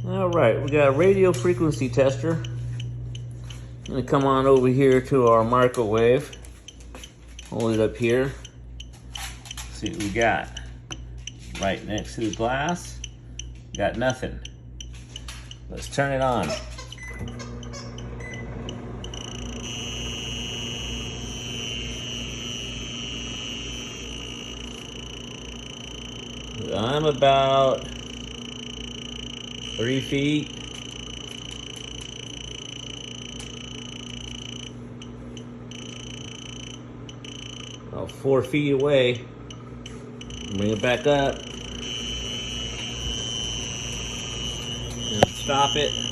All right, we got a radio frequency tester. I'm gonna come on over here to our microwave. Hold it up here. See what we got. Right next to the glass. Got nothing. Let's turn it on. I'm about 3 feet. About 4 feet away. Bring it back up. And stop it.